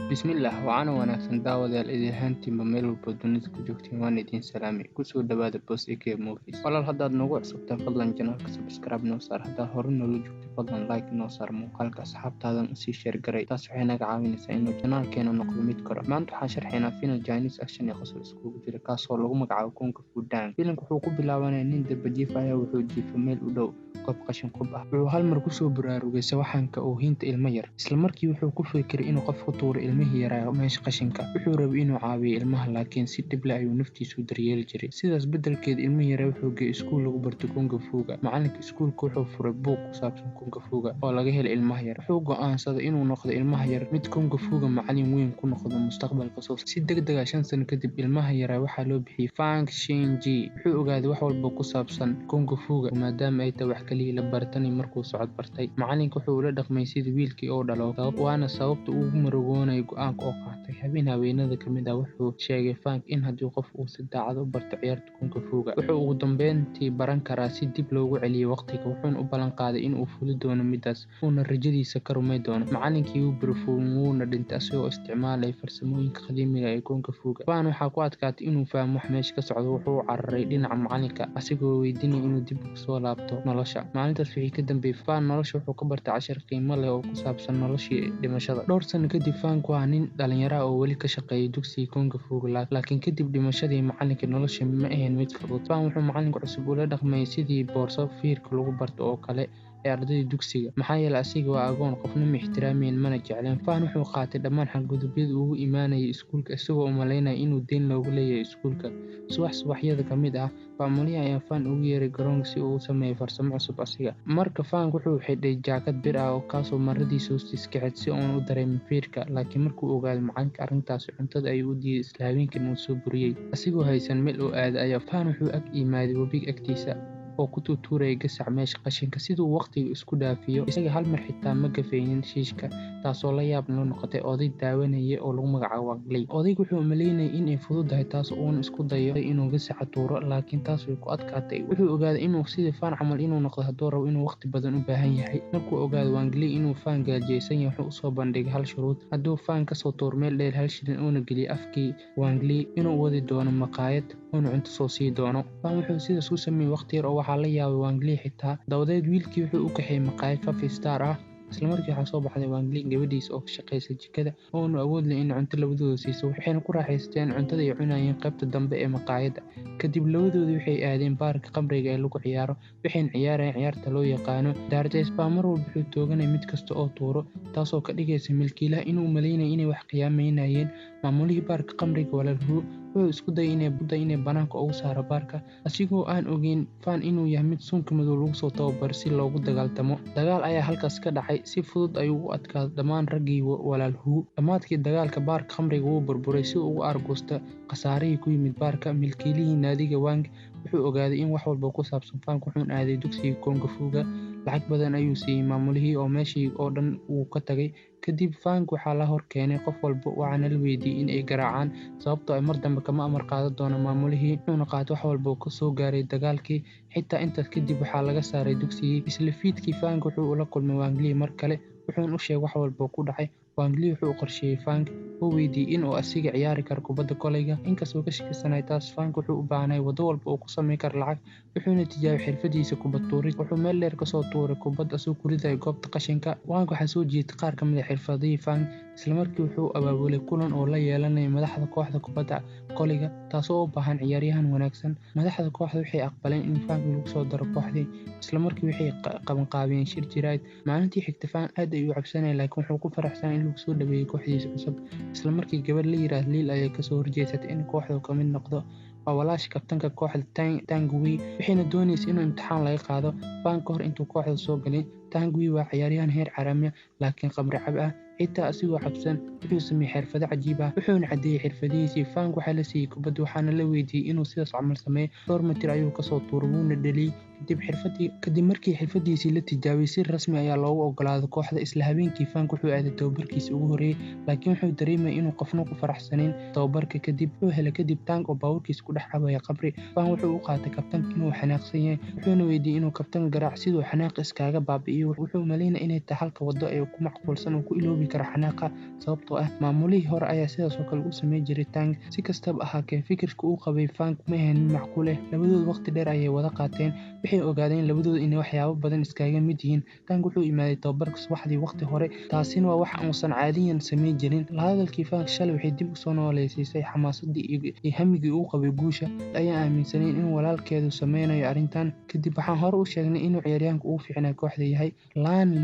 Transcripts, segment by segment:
Bismillah waxaana wanaagsan daawadayaal idin ahaantiinba meel walba dunida ku joogtiin waan idin salaamay kusoo dhawaada Boss AK Movies walaal haddaad nagu cusubtahay fadlan channelka subscribe noo saar haddaad hore noola joogtay fadlan like noo saar muuqaalka asxaabtaadan usii share garay taas waxay naga caawinaysaa inuu channelkeena noqdo mid koro maanta waxaan sharxaynaa film Chinese action iyo qosol iskugu jira kaasoo lagu magacaabo Kung Fu Dance filimku wuxuu ku bilaabanayaa nin darbajiifaya wuxuu jiifo meel u dhow goob qashin qub ah wuxuu hal mar kusoo baraarugay sawaxanka oo hinta ilmo yar isla markii wuxuu ku fikiray inuu qof ku tuuro ilmihii yaraa meesha qashinka wuxuu rabay inuu caawiyo ilmaha laakiin si dhib leh ayuu naftiisu daryeeli jiray sidaas beddelkeed ilmihii yaraa wuxuu geeyay iskuul lagu barto Kung Fu-ga macalinka iskuulka wuxuu furay buug ku saabsan Kung Fu-ga oo laga helay ilmaha yar wuxuu go'aansaday inuu noqdo ilmaha yar mid Kung Fu-ga macallin weyn ku noqdo mustaqbalka soo si degdeg ah 5 sano kadib ilmaha yaraa waxaa loo bixiyay Fang Xingji wuxuu ogaaday wax walba ku saabsan Kung Fu-ga maadaama ay tahay wax kaliya la bartay markuu socod bartay macalinka wuxuu ula dhaqmay sidii wiilkii oo dhalo waana sababta uu ugu marogoonay go'aanka oo qaatay habeenada kamid ah wuxuu sheegay Fang in haddii qof uu si daacad u barto ciyaarta Kung Fu-ga wuxuu ugu dambeyntii baran karaa si dib loogu celiyo waqtiga wuxuuna u ballan qaaday inuu fuli doono midaas uuna rajadiisa ka rumay doono macalinkii uu barfuun wuuna dhintay asagoo isticmaalay farsamooyinka qadiimiga ee Kung Fu-ga Fang waxaa ku adkaatay inuu fahmo wax meesha ka socdo wuxuu cararay dhinaca macalinka asigoo weydiinaya inuu dib u soo laabto nolosha maalintaas wixii ka dambeeyay Fang nolosha wuxuu ka bartay cashar qiimo leh oo ku saabsan noloshii dhimashada dhowr sano kadib Fang waa nin dhalinyaro oo weli ka shaqeeya dugsiga Kung Fu-ga laakiin kadib dhimashadii macalinka nolosha ma ahayn mid fudud Fang wuxuu macalinka cusub ula dhaqmay sidii boorso fiirka lagu barto oo kale ee ardayda dugsiga maxaa yeelay asiga waa agoon qofna ma ixtiraameen mana jecleen Fang wuxuu qaatay dhammaan xadgudubyada ugu imaanayay iskuulka isagoo u malaynaya inuu deyn loogu leeyahay iskuulka subaxyada ka mid ah maamulihii ayaa Fang ugu yeeray garoonka si uu u sameeyo farsamo cusub asiga marka Fang wuxuu xidhay jaakad bir ah oo kaasoo maradiisa hoostiisa ka xidh si uun u dareemin fiirka laakiin markuu ogaaday macalinka arrintaasi cuntada ayuu u diiday isla habeenkiina uu soo buriyey asigoo haysan meel uu aado ayaa Fang wuxuu ag yimaaday webiga agtiisa oo ku tuuraya gasac meesha qashinka siduu waqtiga isku dhaafiyo isaga hal mar xitaa ma gafaynin shiishka taasoo la yaab la noqotay oday daawanaya oo lagu magacaabo Wang Lei odaygu wuxuu maleynayay in ay fududahay taas uuna isku dayo inuu gasaca tuuro laakiin taas way ku adkaatay wuxuu ogaaday inuu sidii Fang camal inuu noqdo hadduu rabo inuu waqti badan u baahan yahay markuu ogaaday Wang Lei inuu Fang gaajeysan yahay wuxuu usoo bandhigay hal shuruud hadduu Fang kasoo tuuro meel dheer 1 shilin uuna geliyo afkii Wang Lei inuu wadi doono maqaayad uuna cunto soo sii doono Fang wuxuu sidaas u sameeyay waqti yar oo waxaa la yaabay Wang Lei xitaa dabadeed wiilkii wuxuu u kaxeeyay maqaayad 5 star ah isla markii waxaa soo baxday Wang Lei gabadhiisa oo ka shaqeysa jikada oonu awood leh in cunto labadooda siiso waxayna ku raaxaysteen cuntada ay cunayeen qaybta dambe ee maqaayadda kadib labadooda waxay aadeen baarka khamriga ee lagu ciyaaro waxayna ciyaarayeen ciyaarta loo yaqaano Dartes Baa mar walba wuxuu tooganay mid kasta oo tuuro taasoo ka dhigaysa milkiilaha inuu maleynayay inay wax qiyaameynayeen maamulihii baarka khamriga walaalhu wuxuu isku dayay inay banaanka ugu saaro baarka asigoo aan ogeyn Fang inuu yahay mid sunka madow lagu soo tababar si loogu dagaaltamo dagaal ayaa halkaas ka dhacay si fudud ayuu u adkaaday dhammaan raggii walaalhu dhammaadkii dagaalka baarka khamriga wuu burburay si uu ugu argusto khasaarihii ku yimid baarka milkiilihii naadiga Wang wuxuu ogaaday in wax walba ku saabsan Fang wuxuuna aaday dugsiga Kung Fu-ga lacag badan ayuu siiyey maamulihii oo meeshii oo dhan wuu ka tagay kadib Fang waxaa la hor keenay qof walba waxaana la weydiiyay in ay garaacaan sababtoo ay mar dambe kama amar qaadan doono maamulihii wuxuuna qaatay wax walba ka soo gaaray dagaalkii xitaa intaas kadib waxaa laga saaray dugsigii isla fiidkii Fang wuxuu ula kulmay Wang Lei mar kale wuxuuna u sheegay wax walba ku dhacay Wang Lei wuxuu qorsheeyay Fang oo weydiiyay in uu asiga ciyaari karo kubadda kolayga inkastoo ka shakisanay taas Fang wuxuu u baahnay wado walba oo ku sameyn karo lacag wuxuuna tijaabiyay xirfadiisa kubad tuurid wuxuu meel dheer kasoo tuuray kubad asoo ku riday goobta qashinka Wang waxaa soo jiitay qaar ka mid ah xirfadihii Fang isla markii wuxuu abaabulay kulan oo la yeelanaya madaxda kooxda kubadda kolayga taasoo u baahan ciyaaryahan wanaagsan madaxda kooxda waxay aqbaleen in Fang lagu soo daro kooxdii isla markii waxay qabanqaabiyeen shir jirayd maalintii xigtay Fang aad ayuu u cabsanayay laakiin wuxuu ku faraxsan in lagu soo dhaweeyay kooxdiisa cusub isla markii gabadh la yiraahdo Lil ayay kasoo horjeesatay in kooxda ka mid noqdo waa walaasha kabtanka kooxda Tang Wei waxayna doonaysay in imtixaan laga qaado Fang ka hor intuu kooxda soo galin Tang Wei waa ciyaaryahan heer caalami ah laakiin khamri cab ah xitaa asigoo cabsan wuxuu sameeyay xirfado cajiib ah wuxuuna cadeeyay xirfadihiisii Fang waxaa la siiyey kubadda waxaana la weydiiyay inuu sidaas camal sameeyo dhowr mitir ayuu kasoo tuuray wuuna dhaliyay kadib markii xirfadiisii la tijaabiyey si rasmi ayaa loogu ogolaaday kooxda. Isla habeenkii Frank wuxuu aaday tababarkiisii ugu horreeyay, laakiin wuxuu dareemayay inuu qofna ku faraxsanayn tababarka. Kadib wuxuu helay Tank oo baabuurkiisa ku dhex cabaya khamri. Frank wuxuu u qaatay kabtanka inuu xanaaqsan yahay, wuxuuna weydiiyey inuu kabtanka garaaco siduu xanaaqa iskaga baabi'iyo. Wuxuu maleynayay inay tahay halka waddo ee ku macquulsan oo ku iloobi kara xanaaqa, sababtoo ah maamulihii hore ayaa sidaas oo kale u sameyn jiray Tank. Si kastaba ha ahaatee, fikirka uu qabay Frank ma ahayn mid macquul ah. Labadoodu waqti dheer ayay wada qaateen, waxay ogaadeen labadoodu inay waxyaabo badan iskaga mid yihiin. Tank wuxuu imaaday tababarka subaxdii waqti hore, taasina waa wax uusan caadiyan samayn jirin. La hadalkii Frank shalay waxay dib u soo nooleysiisay xamaasaddii iyo hamigii uu qabay guusha. Ayaan aaminsanayn in walaalkeedu sameynayo arrintan. Kadib waxaan hore u sheegnay inuu ciyaaryahanka ugu fiicnaa kooxda yahay.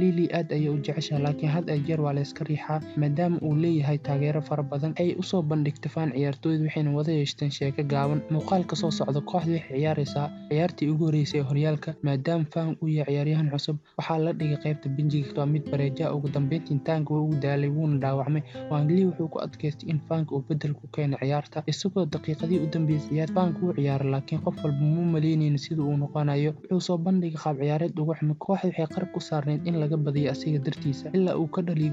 Lily aad ayay u jeceshahay, laakiin had iyo jeer waa la iska riixaa maadaama uu leeyahay taageero fara badan. Ay u soo bandhigtay Fan ciyaartooyda, waxayna wada yeeshteen sheeko gaaban. Muuqaalka soo socda, kooxdu waxay ciyaaraysaa ciyaartii ugu horeysay ee horyaalka. Maadaama Fan uu yahay ciyaaryahan cusub, waxaa la dhigay qaybta benjiga. Waa mid bareeja. Ugu dambeyntii Tank wuu u daalay, wuuna dhaawacmay. Lee wuxuu ku adkaystay in Frank uu bedel ku keenay ciyaarta, isagoo daqiiqadii u dambeysay ciyaarta Frank wuu ciyaaray, laakiin qof walba muu maleynaynin sida uu noqonayo. Wuxuu soo bandhigay qaab ciyaareed ugu xumay. Kooxdu waxay qarab ku saarneyd in laga badiyo asiga dartiisa ilaa uu ka dhaliyay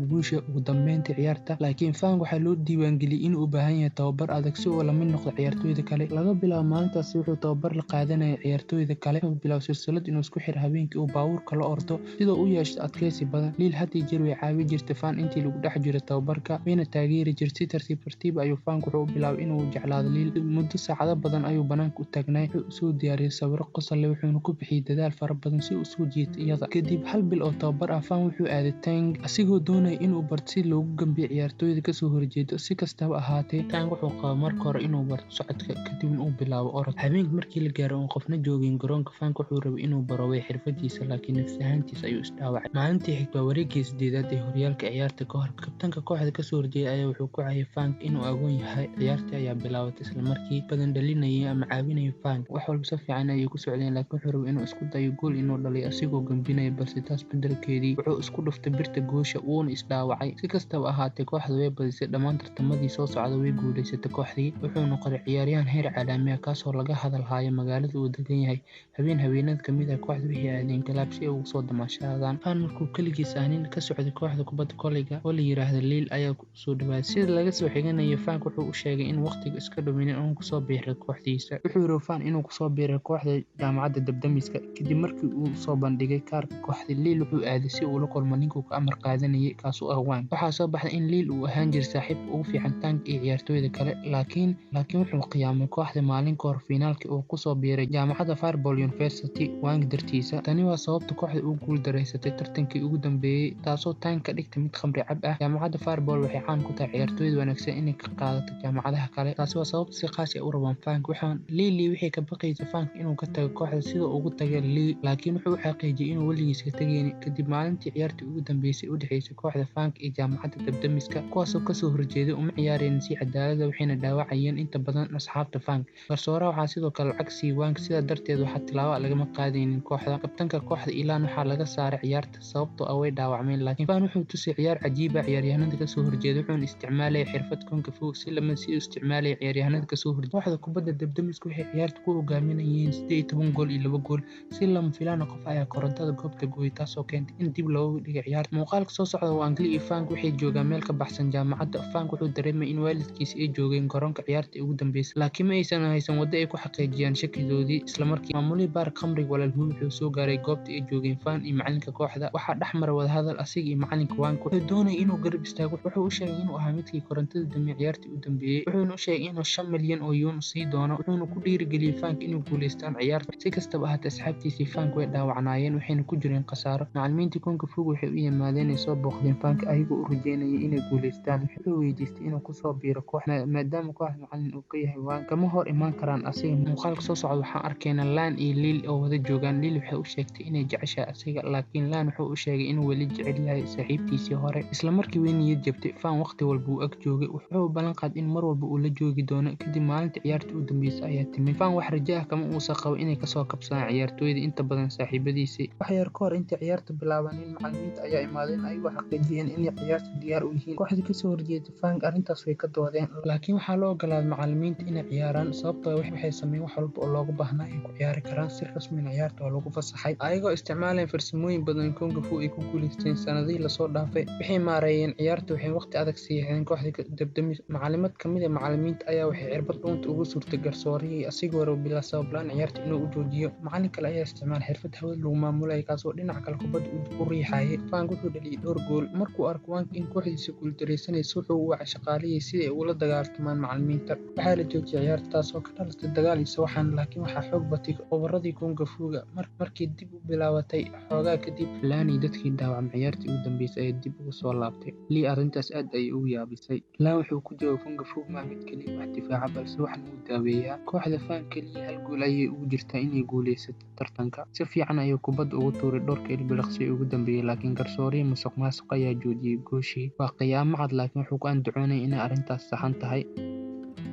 guusha ugu dambeyntii ciyaarta. Laakiin Frank waxaa loo diiwaangeliyay inuu u baahan yahay tababar adag si uu la mid noqdo ciyaartooyda kale. Laga bilaabo maalintaas wuxuu tababar la qaadanayay ciyaartooyda kale. Wuxuu bilaabay silsilad inuu isku xiro habeenkii uu baabuurka la ordo sidoo u yeesho adkeysi badan. Lily had iyo jeer way caawi jirtay Fan intii lagu dhex jiray tababarka, wayna taageeri jirtay. Si tartiib ayuu Frank wuxuu bilaabay inuu jeclaado Lily. Muddo saacado badan ayuu banaanka u taagnaa, wuxuu soo diyaariyay sawirro qosol leh, wuxuuna ku bixiyay dadaal fara badan si uu soo jiito iyada. Kadib hal bil oo tababar ah, Fan wuxuu aaday Tank asigoo doonaya inuu barto si loogu gambiyo ciyaartooyda kasoo horjeeda. Si kastaba ha ahaatee, Tank wuxuu qabaa marka hore inuu barto socodka, kadibna uu bilaabo orod. Habeenkii markii la gaaray oon qofna joogin garoonka, Frank wuxuu rabay inuu baroobay xirfadiisa, laakiin nafsi ahaantiisa ayuu isdhaawacay. Maalintii xigtay wareegii 8aad ee horyaalka ciyaarta ka hor, kabtanka kooxda kasoo horjeeda ayaa wuxuu ku cayay Frank inuu agoon yahay. Ciyaartii ayaa bilaabatay, isla markii badan dhalinayay ama caawinayay Frank. Wax walba si fiican ayay ku socdeen, laakiin wuxuu rabay inuu isku dayo gool inuu dhaliyo asigoo gambinaya, balse taas beddelkeedii wuxuu isku dhuftay birta goosha wuuna isdhaawacay. Si kastaba ha ahaatee, kooxdu way badisay dhammaan tartamadii soo socda, way guuleysatay kooxdii. Wuxuu noqday ciyaaryahan heer caalami ah kaasoo laga hadal hayo magaalada uu degan yahay. Habeenada ka mid ah, kooxdu waxay aadeen club si ay ugu soo damaashaadaan. Fan markuu kaligiis nin ka socday kooxda kubadda kolayga oo la yiraahdo Lille ayaa ku soo dhawaaday. Sida laga soo xiganayo, Frank wuxuu u sheegay in waqtiga iska dhumin uu ku soo biiray kooxdiisa. Wuxuu yiri Fan inuu ku soo biiray kooxda jaamacadda Dabdamiska. Kadib markii uu soo bandhigay kaarka kooxda Lille, wuxuu aaday si uu la kulmo ninkuu ka amar qaadanayay, kaasoo ah Wang. Waxaa soo baxday in Lille uu ahaan jiray saaxiibka ugu fiican Tank iyo ciyaartooyda kale, laakiin wuxuu qiyaamay kooxda maalin ka hor finaalkii uu ku soo biiray jaamacadda Fireball University Wang dartiisa. Tani waa sababta kooxda ugu guul dareysatay tartankii ugu dambeeyay, taasoo Tank ka dhigtay mid khamri cab ah. Jaamacadda Fireball waxay caan ku tahay ciyaartooyda wanaagsan inay ka qaadato jaamacadaha kale, taasi waa sababta si qaas ah u rabaan Frank. Lily waxay ka baqaysay Frank inuu ka tago kooxda sida ugu tagay Lee, laakiin wuxuu u xaqiijiyay inuu weligiis ka tagaynin. Kadib maalintii ciyaartii ugu dambeysay u dhaxeysay kooxda Frank iyo jaamacadda Dabdamiska, kuwaasoo kasoo horjeeday uma ciyaareen si cadaalad ah, waxayna dhaawacayeen inta badan asxaabta Frank. Garsooraha waxaa sidoo kale lacag siiyay Wang, sidaa darteed waxaa tilaabo lagama qaadaynin kooxda. Kabtanka kooxda Ilan waxaa laga saaray ciyaarta sababtoo ah way dhaawacmeen, laakiin Fan wuxuu tusay ciyaar cajiib ah ciyaaryahanada kasoo horjeeda, wuxuuna isticmaalay xirfad kung fu si lamid si uu isticmaalay ciyaaryahanada kasoo horjeeda. Kooxda kubadda Dabdamiska waxay ciyaarta ku hogaaminayeen 18 gool iyo 2 gool. Si lama filaan ah, qof ayaa korontada goobta gooyay, taasoo keentay in dib loogu dhigo ciyaarta. Muuqaalka soo socda, Wang iyo Frank waxay joogaan meel ka baxsan jaamacadda. Frank wuxuu dareemay in waalidkiisa ay joogeen garoonka ciyaarta ugu dambeysay, laakiin ma aysan haysan waddo ay ku xaqiijiyaan shakidoodii. Isla markii maamulihii baar khamriga walaalhu wuxuu soo gaaray goobta ay joogeen Fan iyo macalinka kooxda. Waxaa dhex maray wada hadal asiga iyo macalinka Wang. Wuxuu doonayay inuu garab istaago. Wuxuu u sheegay inuu ahaa midkii korontada damiyay ciyaartii u dambeeyay, wuxuuna u sheegay inuu 5 milyan oo yuan sii doono, wuxuuna ku dhiirigeliyay Frank inuu guuleystaan ciyaarta. Si kastaba ha ahaatee, asxaabtiisii Frank way dhaawacnaayeen, waxayna ku jireen khasaaro. Macallimiintii kung fu waxay u yimaadeen inay soo booqdeen Frank ayagoo u rajeynayay inay guuleystaan. Wuxuu weydiistay inuu ku soo biiro kooxda maadaama kooxda macallin uu ka yahay Wang, kama hor imaan karaan asiga. Muuqaalka soo socda, waxaan arkaynaa Lan iyo Lille oo wada joogaan. Lille waxay u sheegtay inay jeceshahay asiga, laakiin Lan wuxuu u sheegay inuu weli jecel yahay saaxiibtiisii hore. Isla markii way niyad jabtay. Fan waqti walba uu ag joogay, wuxuu ballan qaaday in mar walba uu la joogi doono. Kadib maalintii ciyaartii u dambeysay ayaa timid, Fan wax rajo ah kama uusan qabin inay kasoo kabsadaan ciyaartooyda inta badan saaxiibadiisii. Wax yar ka hor intii ciyaartu bilaabanin, macallimiinta ayaa imaadeen ayagoo xaqiijiyeen inay ciyaarta diyaar u yihiin. Kooxdii kasoo horjeeda Frank arrintaas way ka doodeen, laakiin waxaa loo ogolaaday macallimiinta inay ciyaaraan sababtoo ah waxay sameeyeen wax walba oo looga baahnaa ay ku ciyaari karaan si rasmi ah ciyaarta oo lagu fasaxay ayagoo isticmaalayeen farsamooyin badan kung fu ay ku guuleysteen sanadihii lasoo dhaafay. Waxay maareeyeen ciyaarta, waxay waqti adag siiyeen kooxda dabdamis. Macallimad kamid ah macallimiinta ayaa waxay cirbad dhuunta ugu suurtay garsoorihii asigoo rabo bilaa sabab la'aan ciyaarta inuu u joojiyo. Macallin kale ayaa isticmaalay xirfad hawada lagu maamulay kaasoo dhinaca kale kubadda u riixayay. Frank wuxuu dhaliyay dhowr gool. Markuu arko Wank in kooxdiisa guuldareysanayso, wuxuu u wacay shaqaalihii si ay ula dagaallamaan macallimiinta. Waxaa la joojiyay ciyaarta taasoo ka dhalatay dagaal iyo sawaxan, laakiin waxaa xoog batay khubaradii kung fu-ga. Markii dib u bilaabatay xoogaa kadib, Lan iyo dadkii dhaawacmay ciyaartii ugu dambeysay ayaa dib ugu soo laabtay. Lee arrintaas aad ayay ugu yaabisay. Lan wuxuu ku jawaabay kung fu ma mid kaliya wax difaaca balse waxna wuu daaweeyaa. Kooxda Fan kaliya hal gool ayay ugu jirtaa inay guuleysato tartanka. Si fiican ayuu kubadda ugu tuuray dhowrka ilbiriqsi ee ugu dambeeyay, laakiin garsoorihii musuqmaasuq ayaa joojiyay gooshii. Waa qiyaamo cad, laakiin wuxuu ku andacoonayay inay arrintaas saxan tahay.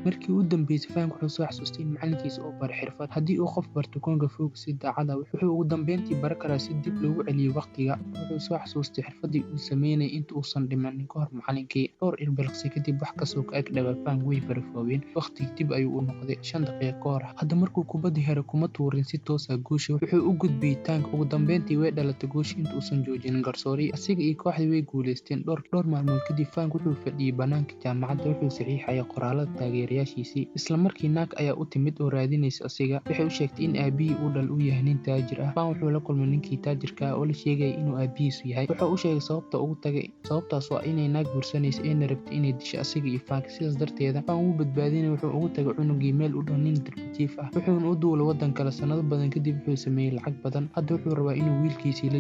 Markii ugu dambeysay, Frank wuxuu soo xasuustay in macallinkiisa uu baray xirfad. Haddii uu qof barto kung fu si daacad ah, wuxuu ugu dambeyntii baran karaa si dib loogu celiyo waqtiga. Wuxuu soo xasuustay xirfaddii uu sameynayay inta uusan dhimanin kahor macallinkii. Dhowr ilbiriqsi kadib, wax kastoo ka ag dhawaa Frank way barafoobeen. Waqtigii dib ayuu u noqday 5 daqiiqo ka hor. Hadda markuu kubadda helo kuma tuurin si toos ah goosha, wuxuu u gudbiyay Tank. Ugu dambeyntii way dhalatay goosha inta uusan joojinin garsoorihii. Asiga iyo kooxdii way guuleysteen. Dhowr maalmood kadib, Frank wuxuu fadhiyay banaanka jaamacadda, wuxuu saxiixayay qoraalada taageerayaashiisii. Isla markii naag ayaa u timid oo raadinaysa asiga. Waxay u sheegtay in aabihii uu dhal u yahay nin taajir ah. Frank wuxuu la kulmay ninkii taajirka ah oo la sheegay inuu aabihiisu yahay. Wuxuu u sheegay sababta ugu tagay, sababtaas waa inay naag guursanayso ayna rabtay inay disho asiga iyo Frank. Sidaas darteeda, Frank wuu badbaadinay. Wuxuu ugu tagay cunugii meel u dhow nin darbijiif ah. Wuxuuna u duulay waddan kale. Sanado badan kadib, wuxuu sameeyay lacag badan. Hadda wuxuu rabaa inuu wiilkiisii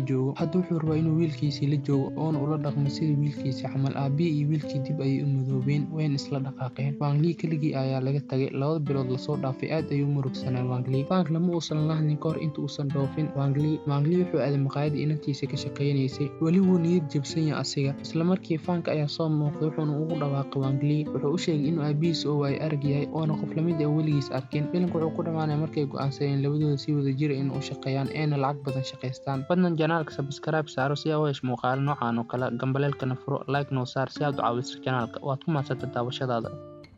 la joogo oona ula dhaqmo sidii wiilkiisii camal. Aabihii iyo wiilkii dib ayay u midoobeen, wayna isla dhaqaaqeen. Wang Lee keligii ayaa laga tagay. 2 bilood lasoo dhaafay aad ayuu murugsanaa Wang Lee. Frank lama uusan la hadlin kahor inta uusan dhoofin Wang Lee wuxuu aaday maqaayadii inantiisa ka shaqaynaysay. Weli wuu niyad jabsan yahay asiga. Isla markii Frank ayaa soo muuqday, wuxuuna ugu dhawaaqay Wang Lee. Wuxuu u sheegay inuu aabihiis oo waayay arag yahay oona qof la mid ah weligiis arkin. Filimku wuxuu ku dhamaanaya markay go'aansadeen labadooda si wadajir ah inay u shaqeeyaan ayna lacag badan shaqaystaan. Fadlan janaalka subscribe saaro si aad u hesho muuqaalo noocan oo kale. Gambaleelkana furo, like noo saar si aad u caawiso janaalka. Waad ku mahadsantahay daawashadaada.